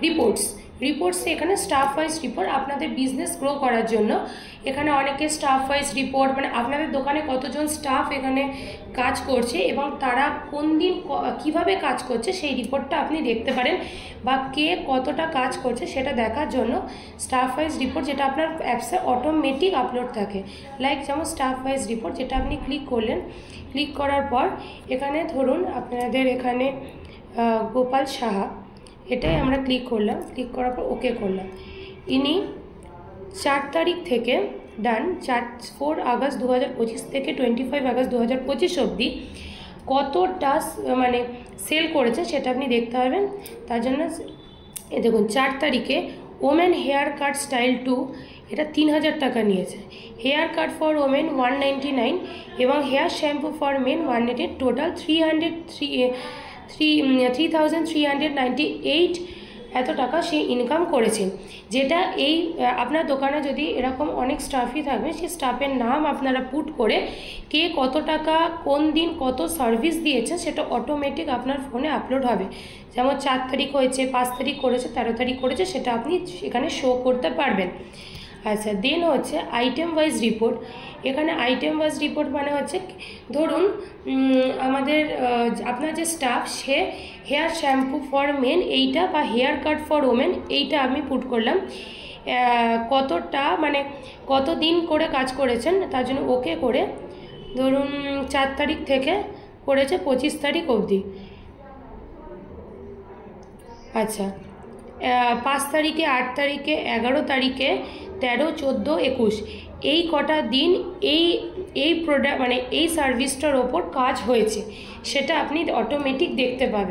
reports reports এখানে staff wise report আপনাদের business grow করার জন্য এখানে অনেকে স্টাফ ওয়াইজ রিপোর্ট মানে আপনাদের দোকানে কতজন স্টাফ এখানে কাজ করছে এবং তারা কোন দিন কীভাবে কাজ করছে সেই রিপোর্টটা আপনি দেখতে পারেন বা কে কতটা কাজ করছে সেটা দেখার জন্য স্টাফ ওয়াইজ রিপোর্ট যেটা আপনার অ্যাপসে অটোমেটিক আপলোড থাকে লাইক যেমন স্টাফ ওয়াইজ রিপোর্ট যেটা আপনি ক্লিক করলেন ক্লিক করার পর এখানে ধরুন আপনাদের এখানে গোপাল সাহা এটাই আমরা ক্লিক করলাম ক্লিক করার পর ওকে করলাম ইনি 4 তারিখ থেকে ডান 4 আগস্ট 2025 থেকে 25 আগস্ট 2025 অবধি কতটা মানে সেল করেছে সেটা আপনি দেখতে পারবেন তার জন্য দেখুন 4 তারিখে ওমেন হেয়ার কাট স্টাইল 2 এটা 3000 টাকা নিয়েছে হেয়ার কাট ফর ওমেন 199 এবং hair shampoo for men 180 total 3398 এত টাকা সে ইনকাম করেছেন যেটা এই আপনার দোকানে যদি এরকম অনেক স্টাফই থাকবে সেই স্টাফের নাম আপনারা পুট করে কে কত টাকা কোন দিন কত সার্ভিস দিয়েছে সেটা অটোমেটিক আপনার ফোনে আপলোড হবে যেমন 4 তারিখ হয়েছে 5 তারিখ করেছে 13 তারিখ করেছে সেটা আপনি এখানে শো করতে পারবেন আচ্ছা দেন হচ্ছে আইটেম ওয়াইজ রিপোর্ট এখানে আইটেম ওয়াইজ রিপোর্ট মানে হচ্ছে ধরুন আমাদের আপনার যে স্টাফ সে হেয়ার শ্যাম্পু ফর মেন এইটা বা হেয়ার কাট ফর ওমেন এইটা আমি পুট করলাম কতটা মানে কত দিন করে কাজ করেছেন তার জন্য ওকে করে ধরুন 4 তারিখ থেকে করেছে 25 তারিখ অবধি আচ্ছা 5 তারিখে 8 তারিখে 11 তারিখে 13 14 21 এই কটা দিন এই প্রোডাক্ট মানে এই সার্ভিসটার ওপর কাজ হয়েছে সেটা আপনি অটোমেটিক দেখতে পাবেন